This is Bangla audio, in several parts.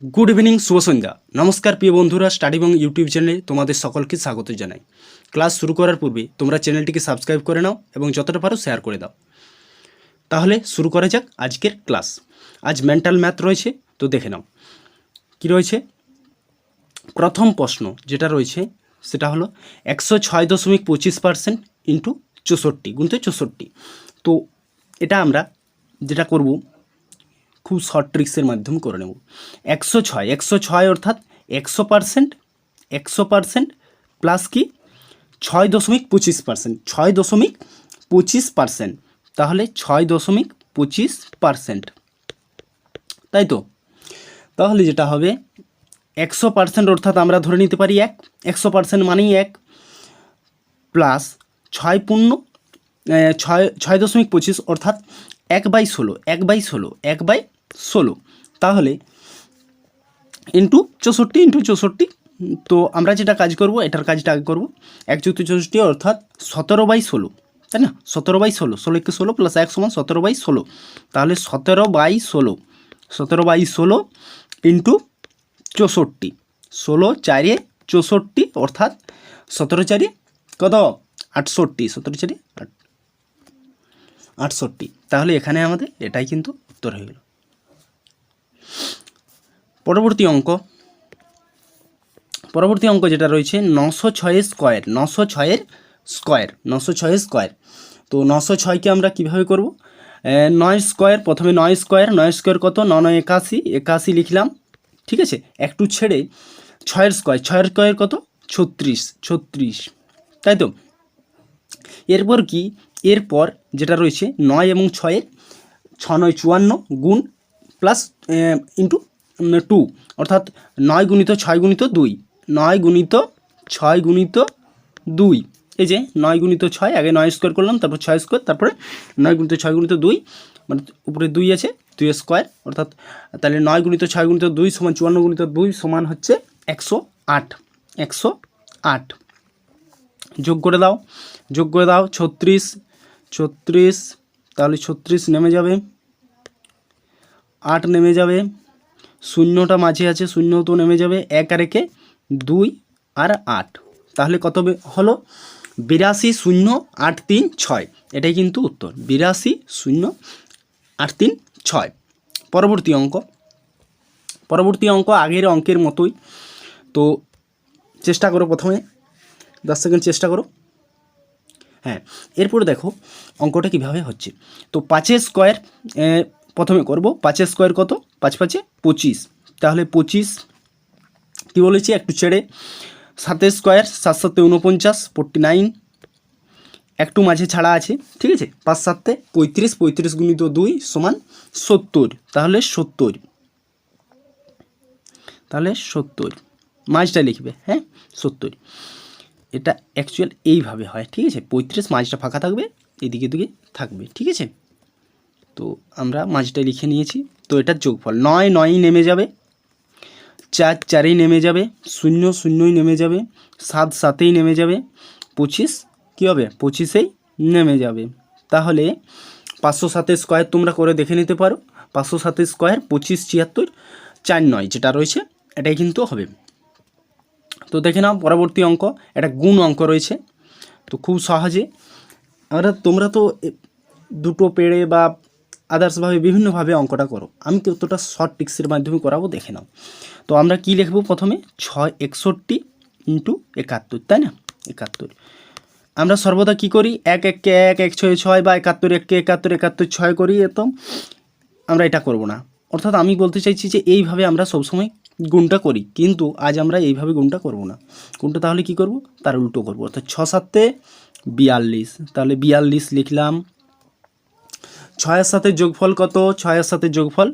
গুড ইভিনিং, শুভ সন্ধ্যা। নমস্কার প্রিয় বন্ধুরা, স্টাডি এবং ইউটিউব চ্যানেলে তোমাদের সকলকে স্বাগত জানাই। ক্লাস শুরু করার পূর্বে তোমরা চ্যানেলটিকে সাবস্ক্রাইব করে নাও এবং যতটা পারো শেয়ার করে দাও। তাহলে শুরু করা যাক আজকের ক্লাস। আজ মেন্টাল ম্যাথ রয়েছে, তো দেখে নাও কি রয়েছে। প্রথম প্রশ্ন যেটা রয়েছে সেটা হলো 106.25% ইন্টু 64 গুণিত 64। তো এটা আমরা যেটা করব খুব শর্ট ট্রিক্সের মাধ্যমে করে নেব। 106 অর্থাৎ 100% প্লাস কি 6.25%, 6.25%, তাহলে 6.25%, তাই তো। তাহলে যেটা হবে 100% অর্থাৎ আমরা ধরে নিতে পারি 100% মানেই 1 প্লাস 6.25 অর্থাৎ 1/16, 1/16, তাহলে ইন্টু 64, তো আমরা যেটা কাজ করব এটার কাজটা আগে করব। 1 + 64 অর্থাৎ 17/16, তাই না। 17/16, 16 প্লাস 1 সমান 17/16, তাহলে 17/16 ইন্টু 64, 16 4 64 অর্থাৎ 17 4 কত 68, 17 4 68, তাহলে এখানে আমাদের এটাই কিন্তু উত্তর হয়ে গেল। পরবর্তী অঙ্ক যেটা রয়েছে 906 স্কোয়ার, 906 স্কোয়ার। তো 906কে আমরা কীভাবে করব? 9 স্কোয়ার, প্রথমে 9 স্কোয়ার কত, 9 9 81 লিখলাম, ঠিক আছে। একটু ছেড়ে 6 স্কোয়ার কত 36, তাই তো। এরপর কি, এরপর যেটা রয়েছে 9 এবং 6, 6 9 54 গুণ প্লাস ইন্টু 2 অর্থাৎ 9 গুণিত 6 গুণিত 2, 9 গুণিত 6 গুণিত 2, এই যে 9 গুণিত 6, আগে 9 স্কোয়ার করলাম, তারপর 6 স্কোয়ার, তারপরে 9 গুণিত 6 গুণিত 2, মানে উপরে 2 আছে, 2 স্কোয়ার অর্থাৎ তাহলে 9 গুণিত 6 গুণিত 2 সমান 54 গুণিত 2 সমান হচ্ছে 108। যোগ করে দাও 36, তাহলে 36 নেমে যাবে, 8 নেমে যাবে, শূন্যটা মাঝে আছে, শূন্য তো নেমে যাবে, 1 আর 1 2 আর 8, তাহলে কত হলো 820836, এটাই কিন্তু উত্তর 820836। পরবর্তী অঙ্ক আগের অঙ্কের মতোই, তো চেষ্টা করো, প্রথমে 10 সেকেন্ড চেষ্টা করো। হ্যাঁ, এরপরে দেখো অঙ্কটা কিভাবে হচ্ছে। তো 5 স্কোয়ার প্রথমে করব। 5 স্কোয়ার কত, 5 5 25, তাহলে 25 কী বলেছি একটু ছেড়ে 7 স্কোয়ার, 7 7 49, 49 একটু মাঝে ছাড়া আছে, ঠিক আছে। 5 7 35, 35 গুণিত 2 সমান 70, তাহলে 70 মাঝটা লিখবে, হ্যাঁ 70। এটা অ্যাকচুয়াল এইভাবে হয়, ঠিক আছে। 35 মাঝটা ফাঁকা থাকবে, এদিকে দিকে থাকবে, ঠিক আছে। তো আমরা মাঝটা লিখে নিয়েছি। তো এটার যোগফল 9 9ই নেমে যাবে, 4 4ই নেমে যাবে, 0 0ই নেমে যাবে, 7 7ই নেমে যাবে, 25 কী হবে 25ই নেমে যাবে। তাহলে 507 স্কোয়ার তোমরা করে দেখে নিতে পারো। 507 স্কোয়ার 25 76 4 9 যেটা রয়েছে এটাই কিন্তু হবে। তো দেখে নাও পরবর্তী অঙ্ক, এটা গুণ অঙ্ক রয়েছে। তো খুব সহজে তোমরা তো দুটো পেড়ে বা আদার্সভাবে বিভিন্নভাবে অঙ্কটা করো, আমি তো অতটা শর্ট ট্রিক্সের মাধ্যমে করাবো, দেখে নাও। তো আমরা কি লিখব প্রথমে 661 ইন্টু 71, তাই না 71। আমরা সর্বদা কি করি 1 1 কে 1 1 6 6 বা 71 1 কে 71 71 6 করি, এত আমরা এটা করব না। অর্থাৎ আমি বলতে চাইছি যে এইভাবে আমরা সবসময় গুণটা করি, কিন্তু আজ আমরা এইভাবে গুণটা করব না। গুণটা তাহলে কি করব, তার উল্টো করব, অর্থাৎ 6 7 42, তাহলে 42 লিখলাম। 6 সাথে যোগফল কত, 6 সাথে যোগফল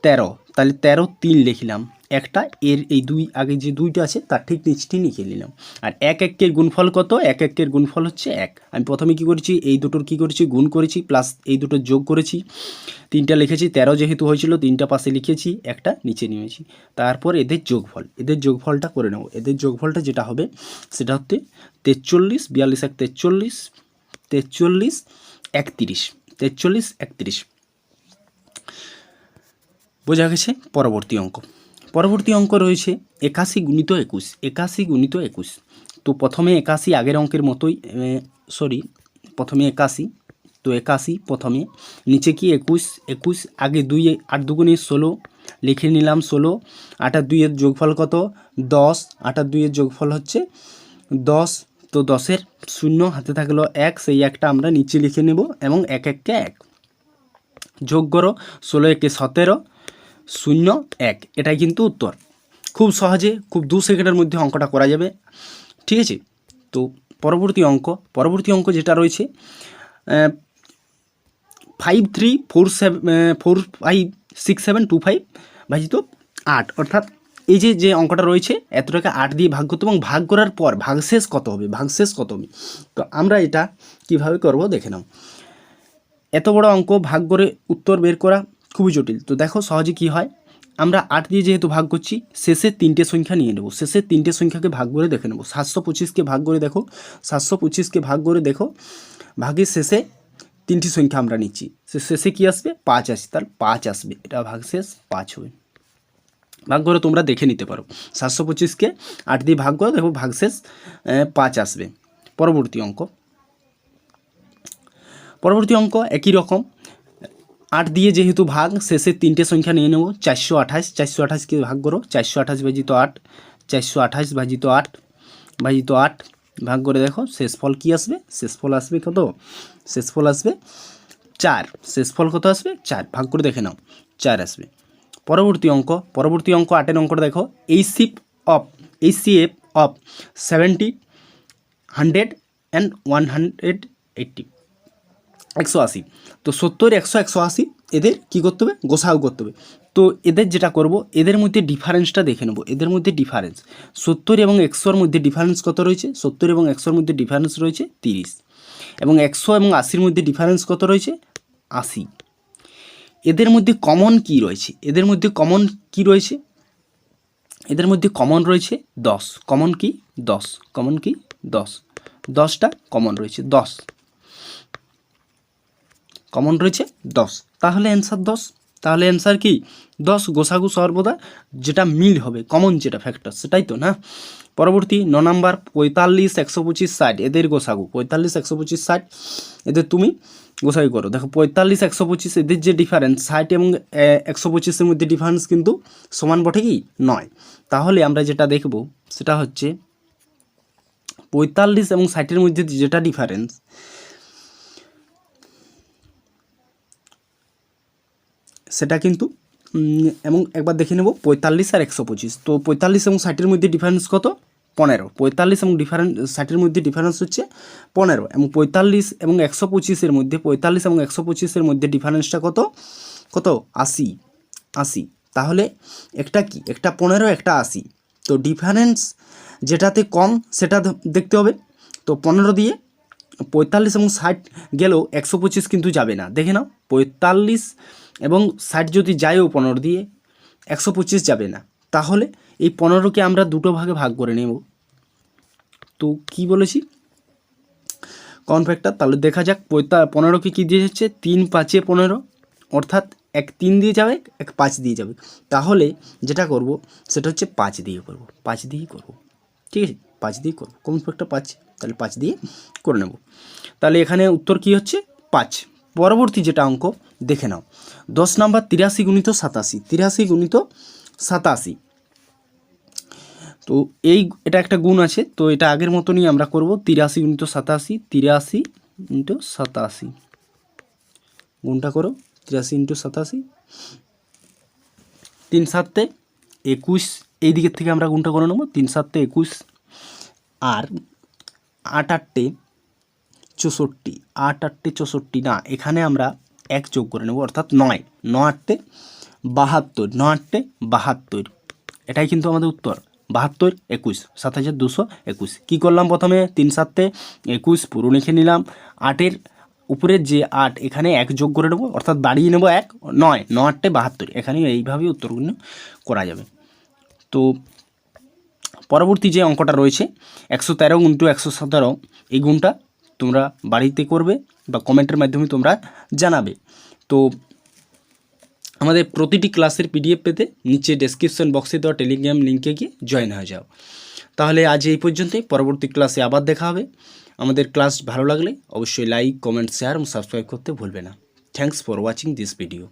13, তাহলে 13 3 লিখলাম একটা, এর এই 2 আগে যে 2টা আছে তার ঠিক নিচটি লিখে নিলাম। আর 1 1 এর গুণফল কত, 1 1 এর গুণফল হচ্ছে 1। আমি প্রথমে কি করেছি, এই দুটোর কি করেছি গুণ করেছি, প্লাস এই দুটো যোগ করেছি, 3টা লিখেছি। 13 যেহেতু হয়েছিল 3টা পাশে লিখেছি, একটা নিচে নিয়েছি। তারপর এদের যোগফলটা করে নেব। এদের যোগফলটা যেটা হবে সেটা হচ্ছে 43, 42 1 43, 43 31, 43 31, বোঝা গেছে। পরবর্তী অঙ্ক পরবর্তী অঙ্ক রয়েছে 81 গুণিত 21, 81 গুণিত 21। তো প্রথমে 81 আগের অঙ্কের মতোই, প্রথমে 81, তো 81 প্রথমে, নিচে কি 21, 21 আগে 2, 8 দুগুণে 16 লিখে নিলাম 16, 8 আর 2 এর যোগফল কত 10, 8 আর 2 এর যোগফল হচ্ছে 10, তো 10-এর শূন্য হাতে থাকলো 1, সেই একটা আমরা নিচে লিখে নেব এবং 1 1কে 1 যোগ করো, 16 1 17, 0 1, এটাই কিন্তু উত্তর। খুব সহজে, খুব 2 সেকেন্ডের মধ্যে অঙ্কটা করা যাবে, ঠিক আছে। তো পরবর্তী অঙ্ক যেটা রয়েছে 5347456725 ভাজিত 8, অর্থাৎ এই যে অঙ্কটা রয়েছে এতটাকে 8 দিয়ে ভাগ করতে, এবং ভাগ করার পর ভাগশেষ কত হবে, তো আমরা এটা কিভাবে করব দেখে নাও। এত বড় অঙ্ক ভাগ করে উত্তর বের করা খুবই জটিল। তো দেখো সহজে কি হয়, আমরা 8 দিয়ে যেহেতু ভাগ করছি, শেষের 3টে সংখ্যা নিয়ে নেব, শেষের 3টে সংখ্যাকে ভাগ করে দেখে নেব। 725কে ভাগ করে দেখো, 725কে ভাগ করে দেখো, ভাগের শেষে 3টি সংখ্যা আমরা নিচ্ছি, শেষে কি আসবে 5 আসবে, তার 5 আসবে, এটা ভাগশেষ 5 হবে। ভাগ করে তোমরা দেখে নিতে পারো, 725কে 8 দিয়ে ভাগ করে দেখো ভাগশেষ 5 আসবে। পরবর্তী অঙ্ক একই রকম, 8 দিয়ে যেহেতু ভাগ, শেষের 3টে সংখ্যা নিয়ে নেব। 428, 428কে ভাগ করো, 428 ভাজিত 8, 428 ভাজিত 8 ভাজিত 8 ভাগ করে দেখো শেষফল কি আসবে, শেষফল আসবে কত, শেষফল আসবে 4, শেষফল কত আসবে 4, ভাগ করে দেখে নাও 4 আসবে। পরবর্তী অঙ্ক 8এর অঙ্কটা দেখো, HCF অফ 70, 100 and 180, 180, তো 70, 100, 180 এদের কী করতে হবে, গোসাগু করতে হবে। তো এদের যেটা করব, এদের মধ্যে ডিফারেন্সটা দেখে নেব, এদের মধ্যে ডিফারেন্স 70 এবং 100-র মধ্যে ডিফারেন্স কত রয়েছে, 70 এবং 100-র মধ্যে ডিফারেন্স রয়েছে 30, এবং 100 এবং 80-র মধ্যে ডিফারেন্স কত রয়েছে 80। এদের মধ্যে কমন কি রয়েছে, এদের মধ্যে কমন রয়েছে 10, কমন কি 10, 10টা কমন রয়েছে, 10 কমন রয়েছে 10, তাহলে অ্যান্সার 10, তাহলে অ্যান্সার কি 10, গোসাগু সর্বদা যেটা মিল হবে, কমন যেটা ফ্যাক্টর সেটাই তো না। পরবর্তী 9 নাম্বার 45, 125, 60 এদের গোসাগু, 45, 125, 60 এদের তুমি গোসাগু করো। দেখো 45, 125 এদের যে ডিফারেন্স, 60 এবং 125-এর মধ্যে ডিফারেন্স কিন্তু সমান বটে কি নয়, তাহলে আমরা যেটা দেখব সেটা হচ্ছে 45 এবং 60-এর মধ্যে যেটা ডিফারেন্স, সেটা কিন্তু এবং একবার দেখে নেব 45 আর 125, তো 45 এবং 60-এর মধ্যে ডিফারেন্স কত 15, 45 এবং 60-এর মধ্যে ডিফারেন্স হচ্ছে 15, এবং 45 এবং 125-এর মধ্যে, 45 এবং 125-এর মধ্যে ডিফারেন্সটা কত 80, তাহলে একটা কি, একটা 15, একটা 80, তো ডিফারেন্স যেটাতে কম সেটা দেখতে হবে। তো 15 দিয়ে 45 এবং 60 গেলেও 125 কিন্তু যাবে না, দেখে নাও 45 এবং 60 যদি যায়ও 15 দিয়ে, 125 যাবে না, তাহলে এই 15কে আমরা দুটো ভাগে ভাগ করে নেব। তো কি বলেছি কোন ফ্যাক্টর, তাহলে দেখা যাক 15কে কী দিয়ে যাচ্ছে 3 5 15, অর্থাৎ 1 3 দিয়ে যাবে, 1 5 দিয়ে যাবে, তাহলে যেটা করব সেটা হচ্ছে 5 দিয়ে করব, 5 দিয়েই করব, ঠিক আছে 5 দিয়ে করব, কোন ফ্যাক্টর 5, তাহলে 5 দিয়ে করে নেব। তাহলে এখানে উত্তর কি হচ্ছে 5। পরবর্তী যেটা অঙ্ক দেখে নাও 10 নাম্বার 83 গুণিত 87, 83 গুণিত 87, তো এটা একটা গুণ আছে, তো এটা আগের মতনই আমরা করব, 83 গুণিত 87, 83 ইন্টু 87, গুণটা করো 83 ইন্টু 87, 3 7 21, এই দিকের থেকে আমরা গুণটা করে নেব, 3 7 21, আর 8 8 64, 8 8 64 না, এখানে আমরা 1 যোগ করে নেব, অর্থাৎ 9 9 8 72, 9 8 72, এটাই কিন্তু আমাদের উত্তর 72 21, 7221। কী করলাম প্রথমে 3 7 21 পুরো লিখে নিলাম, 8-এর উপরের যে 8 এখানে 1 যোগ করে নেবো, অর্থাৎ বাড়িয়ে নেবো 1, 9 9 8 72, এখানে এইভাবেই উত্তরগুলো করা যাবে। তো পরবর্তী যে অঙ্কটা রয়েছে 113 গুণিত 117, এই গুণটা তোমরা বাড়িতে করবে বা কমেন্টের মাধ্যমে তোমরা জানাবে। তো আমাদের প্রতিটি ক্লাসের পিডিএফ পেতে নিচে ডেসক্রিপশন বক্সে দেওয়া টেলিগ্রাম লিঙ্কে গিয়ে জয়েন হয়ে যাও। তাহলে আজ এই পর্যন্তই, পরবর্তী ক্লাসে আবার দেখা হবে। আমাদের ক্লাস ভালো লাগলে অবশ্যই লাইক, কমেন্ট, শেয়ার এবং সাবস্ক্রাইব করতে ভুলবে না। Thanks for watching this video.